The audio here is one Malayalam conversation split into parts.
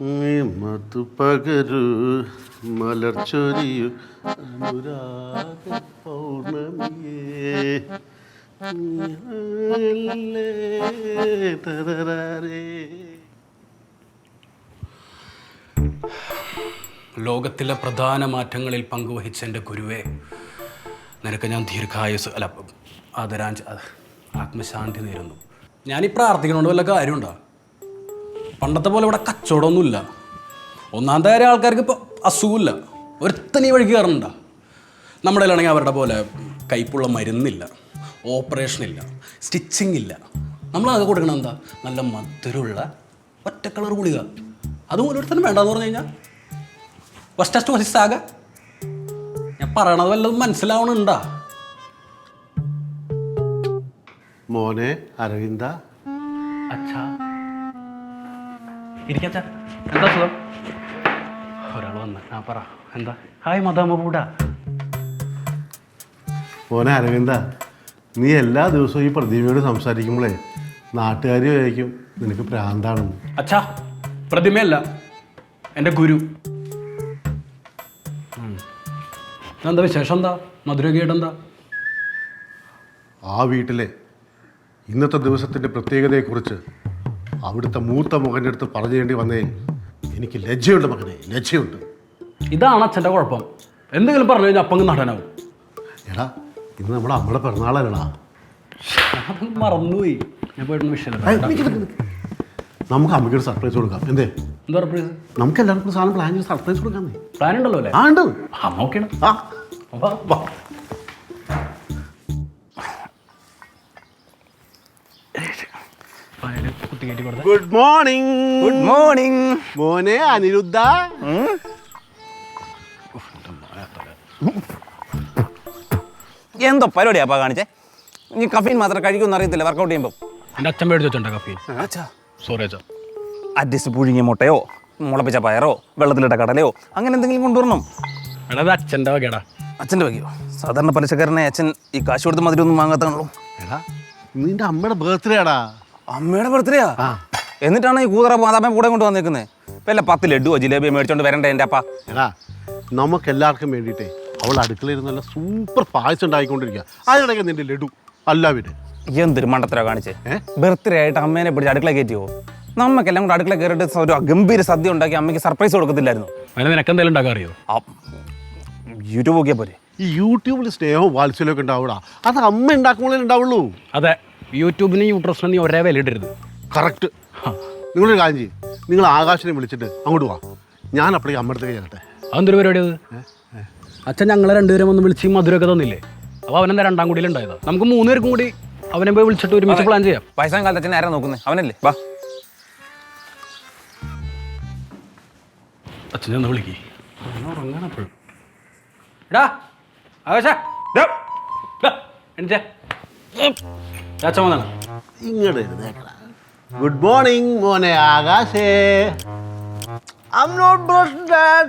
മധുപകരു മലർച്ചൊരിയു അനുരാഗ പൗർണമിയേ തരരേ. ലോകത്തിലെ പ്രധാന മാറ്റങ്ങളിൽ പങ്കുവഹിച്ച എൻ്റെ ഗുരുവേ, നിനക്ക് ഞാൻ ദീർഘായുസ് ആത്മശാന്തി നേരുന്നു. ഞാനീ പ്രാർത്ഥിക്കണോണ്ട് വല്ല കാര്യമുണ്ടോ? പണ്ടത്തെ പോലെ ഇവിടെ കച്ചവടമൊന്നുമില്ല. ഒന്നാമത്തെ കാര്യം, ആൾക്കാർക്ക് ഇപ്പോൾ അസുഖമില്ല. ഒരുത്തനീ വഴിക്ക് കയറുന്നുണ്ടോ? നമ്മുടെ കയ്യിലാണെങ്കിൽ അവരുടെ പോലെ കയ്പുള്ള മരുന്നില്ല, ഓപ്പറേഷനില്ല, സ്റ്റിച്ചിങ് ഇല്ല. നമ്മളത് കൊടുക്കണം എന്താ? നല്ല മധുരമുള്ള ഒറ്റ കളർ ഗുളിക. അതുപോലെ ഒരുത്തനും വേണ്ടെന്ന് പറഞ്ഞു കഴിഞ്ഞാൽ ഫസ്റ്റ് വസിസാക. ഞാൻ പറയണത് വല്ലതും മനസ്സിലാവണുണ്ടാ? മോനെ അരവിന്ദ. അച്ഛാ ഇരിക്കച്ചാ, എന്താ സുഖം? ഒരാൾ വന്ന് പറ എന്താ? ഹായ് മദാമൂടാ. മോനെ അരവിന്ദ, നീ എല്ലാ ദിവസവും ഈ പ്രതിമയോട് സംസാരിക്കുമ്പോഴേ നാട്ടുകാർ വിചാരിക്കും നിനക്ക് ഭ്രാന്താണെന്ന്. അച്ഛാ, പ്രതിമയല്ല, എൻ്റെ ഗുരു. എന്താ വിശേഷം? എന്താ മധുരകേടെന്താ? ആ വീട്ടിലെ ഇന്നത്തെ ദിവസത്തിൻ്റെ പ്രത്യേകതയെക്കുറിച്ച് അവിടുത്തെ മൂത്ത മകൻ്റെ അടുത്ത് പറഞ്ഞു തേണ്ടി വന്നേ എനിക്ക് ലജ്ജയുണ്ട് മകനെ, ലജ്ജയുണ്ട്. ഇതാണ് അച്ഛൻ്റെ കുഴപ്പം. എന്തെങ്കിലും പറഞ്ഞു കഴിഞ്ഞാൽ അപ്പം നടനാവും. എടാ, ഇന്ന് നമ്മുടെ അമ്മയുടെ പിറന്നാളല്ലടാ. മറന്നുപോയി. ഞാൻ പോയിട്ട് വിഷയം. നമുക്ക് അമ്മയ്ക്കൊരു സർപ്രൈസ് കൊടുക്കാം. എന്തേ? എന്താ സർപ്രൈസ്? നമുക്ക് എല്ലാവർക്കും സാധനം പ്ലാൻ ചെയ്ത് സർപ്രൈസ് കൊടുക്കാന്നേ. പ്ലാൻ ഉണ്ടല്ലോ അല്ലേ? ആ ഉണ്ട്. അമ്മ ഓക്കെയാണ്. Good morning. ഗുഡ് മോർണിംഗ് മോനെ അനിരുദ്ധ. എന്തോ പരിപാടിയാപ്പാ കാണിച്ചേ? നീ കഫീൻ മാത്രം കഴിക്കുമെന്ന് അറിയത്തില്ല വർക്കൗട്ട് ചെയ്യുമ്പോൾ. എൻ്റെ അച്ഛൻ മേടിച്ച് വെച്ചിട്ടുണ്ട് കഫീൻ. സോറി അച്ഛാ. അഡ്ജസ്റ്റ് പുഴുങ്ങിയ മുട്ടയോ മുളപ്പിച്ച പയറോ വെള്ളത്തിലിട്ട കടലയോ അങ്ങനെ എന്തെങ്കിലും കൊണ്ടുവരണം. എടാ, അത് അച്ഛൻ്റെ വകേടാ. അച്ഛൻ്റെ വകയോ? സാധാരണ പലിശക്കാരനെ അച്ഛൻ ഈ കാശ് കൊടുത്ത് മധുരമൊന്നും വാങ്ങാത്താണല്ലോ. എടാ, നിന്റെ അമ്മയുടെ ബർത്ത്ഡേ ആടാ. അമ്മയുടെ ബർത്ത്ഡേയാ? എന്നിട്ടാണ് ഈ കൂതറ മാതാമ കൂടെ കൊണ്ട് വന്നേക്കുന്നത്. ഇപ്പം അല്ല 10 ലഡുവോ ജിലേബിയോ മേടിച്ചോണ്ട് വരണ്ടേ എൻ്റെ അപ്പ? എടാ, നമുക്ക് എല്ലാവർക്കും വേണ്ടിയിട്ടേ അവൾ അടുക്കളയിൽ നല്ല സൂപ്പർ പായസം ഉണ്ടായിക്കൊണ്ടിരിക്കുക. അതിനിടയ്ക്ക് നിന്റെ ലഡു അല്ല പിന്നെ എന്തൊരു മണ്ടത്തര കാണിച്ചേ. ബർത്ത്ഡേ ആയിട്ട് അമ്മേനെ പിടിച്ച് അടുക്കള കയറ്റിയോ? നമുക്കെല്ലാം കൂടെ അടുക്കള കയറിയിട്ട് ഒരു ഗംഭീര സദ്യ ഉണ്ടാക്കി അമ്മയ്ക്ക് സർപ്രൈസ് കൊടുക്കത്തില്ലായിരുന്നു? അതിന് നിനക്ക് എന്തെങ്കിലും ഉണ്ടാക്കാൻ അറിയോ? യൂട്യൂബ് നോക്കിയാൽ പോരെ? ഈ യൂട്യൂബിൽ സ്നേഹവും വാത്സല്യമൊക്കെ ഉണ്ടാവൂടാ. അത് അമ്മ ഉണ്ടാക്കുമ്പോഴേ ഉണ്ടാവുള്ളൂ. അതെ, യൂട്യൂബിന് യൂട്രസിന് നീ ഒരേ വില ഇടരുത്. കറക്റ്റ്. നിങ്ങളൊരു കാര്യം ചെയ്യും, നിങ്ങൾ ആകാശനെ വിളിച്ചിട്ട് അങ്ങോട്ട് വാ. ഞാൻ അപ്പോഴേക്ക് അമ്മയടുത്തേക്ക് ചെല്ലട്ടെ. അതെന്തൊരു പരിപാടി അത്? അച്ഛൻ ഞങ്ങളെ രണ്ടുപേരും ഒന്ന് വിളിച്ച് മധുരമൊക്കെ തന്നില്ലേ? അപ്പോൾ അവനെന്താ രണ്ടാം കൂടിയിലുണ്ടായതാ. നമുക്ക് 3 പേർക്കും കൂടി അവനെ പോയി വിളിച്ചിട്ട് ഒരുമിച്ച് പ്ലാൻ ചെയ്യാം. വയസ്സാം കാലത്ത് അച്ഛൻ ആരാ നോക്കുന്നത്? അവനല്ലേ? വാ. അച്ഛനെ ഒന്ന് വിളിക്കേ. ഉറങ്ങാനപ്പോഴും എടാ ആകാശ എണീച്ചേ. അച്ഛൻ വന്നാണ്. ഇങ്ങോട്ട് എഴുന്നേക്കടാ. ഗുഡ് മോർണിംഗ് മോനെ ആകാശേ. I'm not brushing that.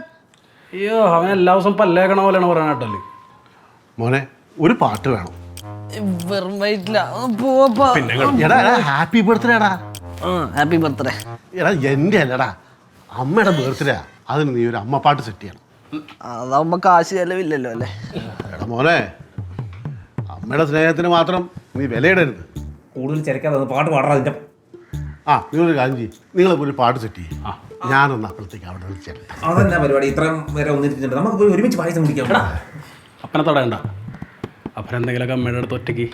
അയ്യോ, അവൻ എല്ലാ ദിവസവും പല്ലേക്കണ പോലെയാണ് പറയാനായിട്ടല്ലേ. മോനെ, ഒരു പാട്ട് വേണം. വെറും വയറ്റില്ല. എടാ ഹാപ്പി ബർത്ത്ഡേ എടാ. Happy birthday. എടാ എൻ്റെ അല്ലടാ, അമ്മയുടെ ബർത്ത്ഡേ. അതിന് നീ ഒരു അമ്മ പാട്ട് സെറ്റ് ചെയ്യണം. അതാവുമ്പോ കാശ് ചെലവില്ലല്ലോ അല്ലേ? എടാ മോനെ, അമ്മയുടെ സ്നേഹത്തിന് മാത്രം നീ വിലയിടരുത്. കൂടുതൽ ചെരക്കാതെ പാട്ട് പാടാ. ആ, നിങ്ങളൊരു കാര്യം ചെയ്യും, നിങ്ങളിപ്പോൾ ഒരു പാട്ട് സെറ്റ് ചെയ്യും. ഞാനൊന്ന് അപ്പോഴത്തേക്ക് അവിടെ വിളിച്ചേട്ടെ. അതെന്നാ പരിപാടി? ഇത്രയും വരെ ഒന്നിരിക്കുന്നുണ്ട്, നമുക്ക് പോയി ഒരുമിച്ച് പായസം കുടിക്കാം. അപ്പനെ തൊടയണ്ട. അപ്പനെന്തെങ്കിലുമൊക്കെ അമ്മയുടെ അടുത്ത് ഒറ്റയ്ക്ക്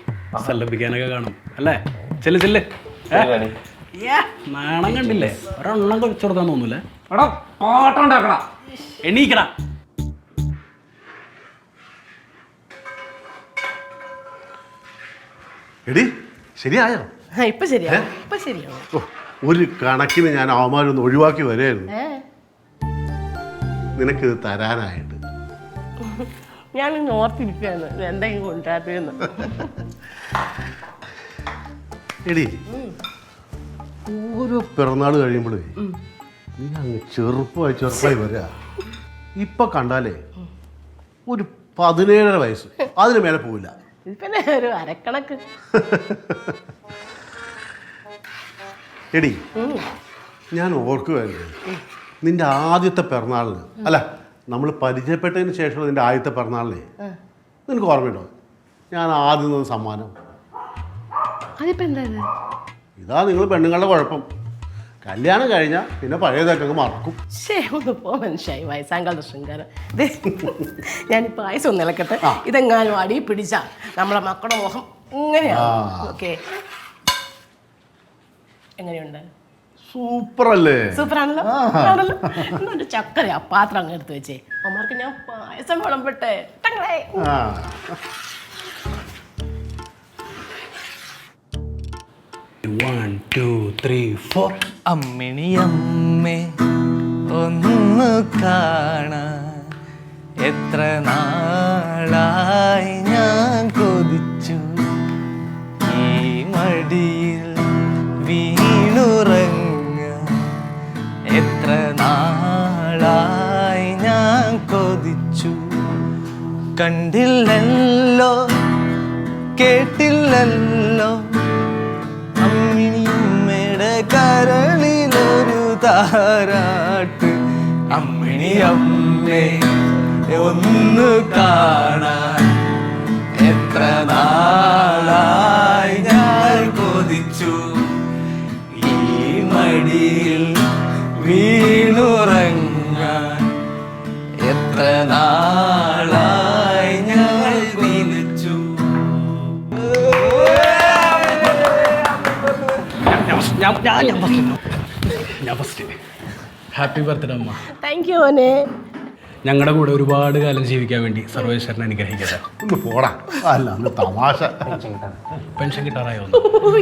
സല്ലപിക്കാനൊക്കെ കാണും അല്ലേ? ചെല്ല് ചെല്ല്. നാണം കണ്ടില്ലേ? ഒരെണ്ണം കഴിച്ചു കൊടുക്കാൻ തോന്നൂലേ? എണീക്കടാ. എടി ശരിയായോ? ഇപ്പൊ ശരിയാ, ഇപ്പൊ ശരിയാ. ഒരു കണക്കിന് ഞാൻ അവന്മാരൊന്ന് ഒഴിവാക്കി വരായിരുന്നു നിനക്കിത് തരാനായിട്ട്. ഞാൻ ഓർത്തിരിക്കുകയാണ് എന്തെങ്കിലും കൊണ്ടുവരാതെന്ന്. എടി, ഓരോ പിറന്നാൾ കഴിയുമ്പോഴേ നീ അങ്ങ് ചെറുപ്പമായി വരിക. ഇപ്പൊ കണ്ടാലേ ഒരു 17.5 വയസ്സ്, അതിന് മേലെ പോവില്ല. പിന്നെ ഒരു അരക്കണക്ക്. എടി, ഞാൻ ഓർക്കുമായിരുന്നു നിന്റെ ആദ്യത്തെ പിറന്നാളിന് അല്ല നമ്മൾ പരിചയപ്പെട്ടതിന് ശേഷമുള്ള നിന്റെ ആദ്യത്തെ പിറന്നാളിനെ നിനക്ക് ഓർമ്മയുണ്ടോ? ഞാൻ ആദ്യം തന്ന സമ്മാനം അതിപ്പോ എന്താ ഇതാ. നിങ്ങൾ പെണ്ണുങ്ങളുടെ കുഴപ്പം, കല്യാണം കഴിഞ്ഞാൽ പിന്നെ പഴയതൊക്കെ അങ്ങ് മറക്കും. ഒന്ന് പോ മനുഷ്യായി വയസ്സാങ്കാലത്തെ ശൃംഗാരം. ഞാൻ പായസം ഒന്ന് ഇളക്കട്ടെ. ഇതെങ്ങാനും അടി പിടിച്ചാ നമ്മളെ മക്കളുടെ മുഖം ഇങ്ങനെയാണ്. ഓക്കെ, എങ്ങനെയുണ്ട്? സൂപ്പറല്ലേ? സൂപ്പറാണല്ലോ. ആണല്ലോ. എന്നിട്ട് ചക്കര ആ പാത്രം അങ്ങ് എടുത്ത് വെച്ചേ. അമ്മമാർക്ക് ഞാൻ പായസം വിളമ്പട്ടെ. അമ്മിണിയമ്മേ ഒന്ന് കാണാൻ എത്ര നാളായി ഞാൻ കൊതിച്ചു, ഈ മടിയിൽ വീണുറങ്ങാൻ എത്ര നാളായി ഞാൻ കൊതിച്ചു. കണ്ടില്ലല്ലോ കേട്ടില്ലല്ലോ അമ്മിണിയമ്മയുടെ കരളിലൊരു താരാട്ട്. അമ്മിണിയമ്മേ ഒന്ന് കാണാൻ എത്ര നാളായി ഞാൻ കൊതിച്ചു, ഈ മടിയിൽ വീണുറങ്ങാൻ എത്ര നാളായി ഞാൻ വിളിച്ചു. ഹാപ്പി ബർത്ത്ഡേ അമ്മ. താങ്ക് യു മോനെ. ഞങ്ങളുടെ കൂടെ ഒരുപാട് കാലം ജീവിക്കാൻ വേണ്ടി സർവേശ്വരൻ അനുഗ്രഹിക്കട്ടെ. ഒന്ന് പോടാ. അല്ല അന്ന് തമാശ. പെൻഷൻ കിട്ടാറായോ?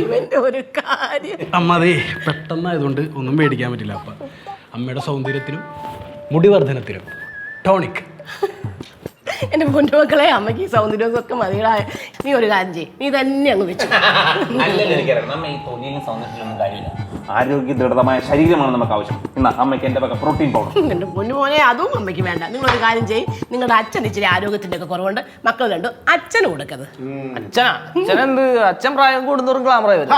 ഇവന്റെ ഒരു കാര്യം. അമ്മ അതേ പെട്ടെന്നായതുകൊണ്ട് ഒന്നും മേടിക്കാൻ പറ്റില്ല. അപ്പം അമ്മയുടെ സൗന്ദര്യത്തിനും മുടിവർദ്ധനത്തിനും ടോണിക്. എന്റെ പൊന്നുമക്കളെ, അമ്മയ്ക്ക് ഈ സൗന്ദര്യമൊക്കെ മതികളായ. നീ ഒരു കാര്യം ചെയ്യ്, നീ തന്നെ അങ്ങ് വെച്ചു. ആരോഗ്യ ദൃഢമായ ശരീരമാണ് നമുക്ക് ആവശ്യം. എന്നാ അമ്മയ്ക്ക് എൻ്റെ വക പ്രോട്ടീൻ പൗഡർ. എന്റെ പൊന്നുമോനെ, അതും അമ്മയ്ക്ക് വേണ്ട. നിങ്ങളൊരു കാര്യം ചെയ്യ്, നിങ്ങളുടെ അച്ഛൻ ഇച്ചിരി ആരോഗ്യത്തിന്റെ ഒക്കെ കുറവുണ്ട്. മക്കൾ കണ്ടു അച്ഛന് കൊടുക്കത്. അച്ഛനെന്ത്? അച്ഛൻ പ്രായം കൂടുന്നവരും ഗ്ലാമറായി വരും.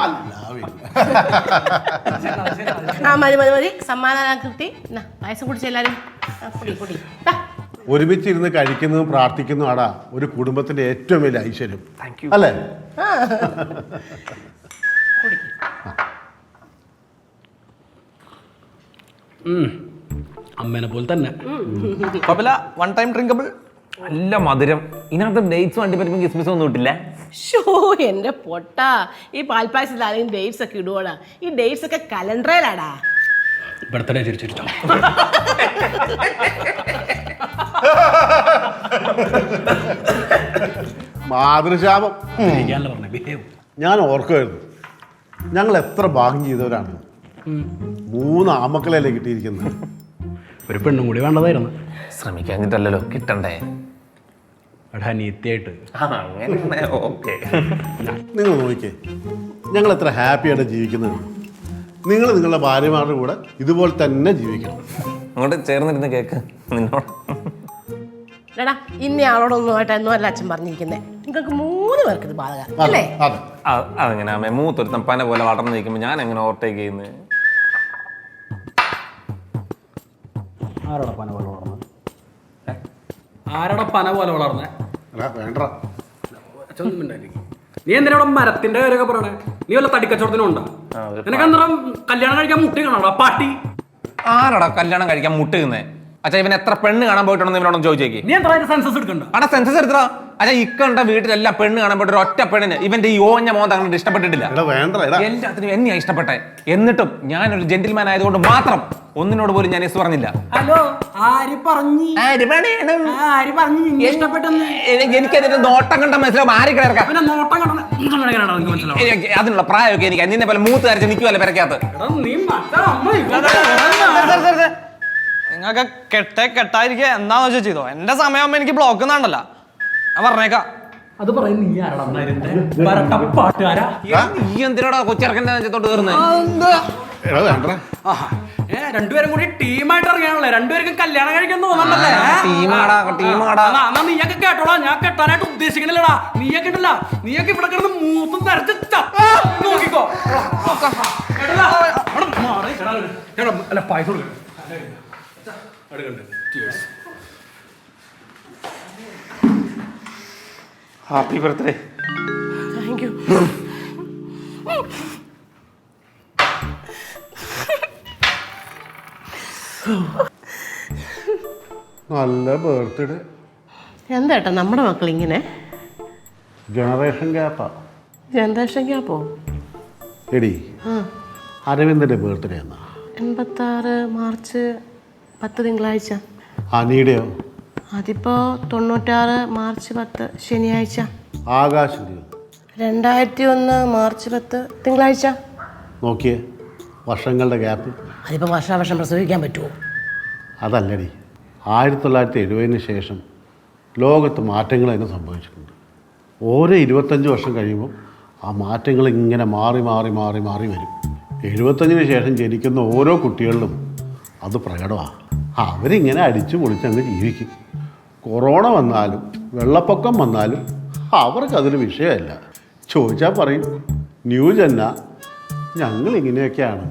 ആ മതി മതി മതി. സമ്മാനാകൃതി പായസം കുടിച്ച എല്ലാരും കുടി. ഒരുമിച്ചിരുന്ന് കഴിക്കുന്നതും പ്രാർത്ഥിക്കുന്നതും ആടാ ഒരു കുടുംബത്തിന്റെ ഏറ്റവും വലിയ ഐശ്വര്യം അല്ലേ? അമ്മേനെ പോലെ തന്നെ. One time drinkable. നല്ല മധുരം. ഇതിനകത്ത് ഡേറ്റ്സ് വണ്ടി പറ്റുമ്പോൾ കിസ്മിസ് ഒന്നും ഇട്ടില്ല. ഷോ എന്റെ പൊട്ടാ, ഈ പാൽപ്പായസത്തിൽ ആരെയും ഡേറ്റ്സ് ഒക്കെ ഇടുവോടാ? ഈ ഡേറ്റ്സ് ഒക്കെ കലണ്ടറിലാടാ. ബർത്ത്ഡേ ചിരിച്ചിട്ടോ. മാതൃശാപം. പറഞ്ഞേ. ഞാൻ ഓർക്കുമായിരുന്നു, ഞങ്ങൾ എത്ര ഭാഗ്യം ചെയ്തവരാണ്. 3 ആമക്കളല്ലേ കിട്ടിയിരിക്കുന്നത്. ഒരു പെണ്ണും കൂടി വേണ്ടതായിരുന്നു. ശ്രമിക്കാഞ്ഞിട്ടല്ലോ കിട്ടണ്ടേ. നീത്തിയായിട്ട് നിങ്ങൾ നോക്കിക്കേ, ഞങ്ങൾ എത്ര ഹാപ്പിയായിട്ട് ജീവിക്കുന്നത്. നിങ്ങൾ നിങ്ങളുടെ ഭാര്യമാരുടെ കൂടെ ഇതുപോലെ തന്നെ ജീവിക്കണം. അങ്ങോട്ട് ചേർന്നിരുന്ന് കേക്ക് നിന്നോട്. എടാ, ഇന്ന ആളോടൊന്നുമായിട്ട് എന്നല്ല അച്ഛൻ പറഞ്ഞിരിക്കുന്നത്. നിങ്ങൾക്ക് 3 പേർക്ക് ഇത് ബാധക അല്ലേ? അതെങ്ങനെ അമ്മ? മൂത്തൊരുത്തം പന പോലെ വളർന്നു നിൽക്കുമ്പോൾ ഞാൻ എങ്ങനെ ഓവർടേക്ക് ചെയ്യുന്നത്? ആരോടാ പന പോലെ വളർന്നത്? ആരോടാ പന പോലെ വളർന്നേ? വേണ്ട. നീ എന്തിനാ മരത്തിന്റെ കാര്യമൊക്കെ പറയണേ? നീ വല്ല തടിക്കച്ചവടത്തിനും ഉണ്ടോ? നിനക്ക് എന്താ കല്യാണം കഴിക്കാൻ മുട്ടി കാണാ പാട്ടി? ആരോടാ കല്യാണം കഴിക്കാൻ മുട്ടുന്നേ? അച്ഛാ ഇവൻ എത്ര പെണ്ണ് കാണാൻ പോയിട്ടുണ്ടെന്ന് ഇവനോടൊന്ന് ചോദിച്ചേക്ക്. നീ എന്താ സെൻസസ് എടുക്കണ്ട? അവിടെ സെൻസസ് എടുത്തോ? അച്ഛാ ഇക്കണ്ട വീട്ടിലെല്ലാം പെണ്ണ് കാണാൻ പോയിട്ട് ഒറ്റ പെണ്ണിന് ഇവന്റെ ഈ ഓഞ്ഞ മോന്ത അങ്ങനെ ഇഷ്ടപ്പെട്ടിട്ടില്ല. എല്ലാത്തിനും എന്നെയാ ഇഷ്ടപ്പെട്ടെ. എന്നിട്ടും ഞാനൊരു ജെന്റിൽമാൻ ആയതുകൊണ്ട് മാത്രം ഒന്നിനോട് പോലും ഞാൻ എസ് പറഞ്ഞില്ല. ഹലോ, എനിക്കതിന്റെ നോട്ടം കണ്ട മനസ്സിലാവും. ആര് കിടക്കാം അതിനുള്ള പ്രായമൊക്കെ എനിക്ക് നിന്നെ പോലെ മൂത്ത് കരച്ച് നിൽക്കുമല്ലോ പെരക്കകത്ത്. നിങ്ങൾക്ക് കെട്ടായിരിക്കുക എന്താന്ന് വെച്ചാൽ ചെയ്തോ. എന്റെ സമയമാകുമ്പോ എനിക്ക് ബ്ലോക്ക് എന്നാണ്ടല്ല, ഞാൻ പറഞ്ഞേക്കാം. അത് പറയും നീ നീ എന്തിനാടാ കൊച്ചിറക്കന്റെ നെഞ്ചത്തോട്ട് കയറുന്നത്? രണ്ടുപേരും കൂടി ടീമായിട്ട് ഇറങ്ങിയാണല്ലേ? രണ്ടുപേർക്കും കല്യാണം കഴിക്കാൻ തോന്നണ്ടല്ലേ? നീയൊക്കെ കേട്ടോടാ, ഞാൻ കെട്ടാനായിട്ട് ഉദ്ദേശിക്കണില്ലടാ. നീയൊക്കെ ഉണ്ടല്ല, നീയൊക്കെ ഇവിടെ കിടന്ന് മൂത്തും തരച്ച് നോക്കിക്കോ. അല്ല പായസം കൊടുക്കണം. Happy birthday. Thank you. നല്ല ബർത്ത്ഡേ. എന്താ നമ്മുടെ മക്കൾ ഇങ്ങനെ ജനറേഷൻ ഗ്യാപ്പാ. ജനറേഷൻ ഗ്യാപ്പോ? എടി അരവിന്ദൻ്റെ ബർത്ത്ഡേ എന്നാ? 86 മാർച്ച് 10 തിങ്കളാഴ്ച. അനിയുടെയോ? അതിപ്പോ 96 മാർച്ച് 10 ശനിയാഴ്ച. ആകാശിൻ്റെയോ? 2001 മാർച്ച് 10 തിങ്കളാഴ്ച. നോക്കിയേ വർഷങ്ങളുടെ ഗ്യാപ്പ്. അതിപ്പോ വർഷാവർഷം പ്രസവിക്കാൻ പറ്റുമോ? അതല്ലടി, 1970 ശേഷം ലോകത്ത് മാറ്റങ്ങൾ തന്നെ സംഭവിച്ചിട്ടുണ്ട്. ഓരോ 25 വർഷം കഴിയുമ്പോൾ ആ മാറ്റങ്ങൾ ഇങ്ങനെ മാറി മാറി മാറി മാറി വരും. 75 ശേഷം ജനിക്കുന്ന ഓരോ കുട്ടികളിലും അത് പ്രകടമാണ്. അവരിങ്ങനെ അടിച്ചു പൊളിച്ചങ്ങ് ജീവിക്കും. കൊറോണ വന്നാലും വെള്ളപ്പൊക്കം വന്നാലും അവർക്കതൊരു വിഷയമല്ല. ചോദിച്ചാൽ പറയും ന്യൂ ജന്ന ഞങ്ങളിങ്ങനെയൊക്കെയാണ്.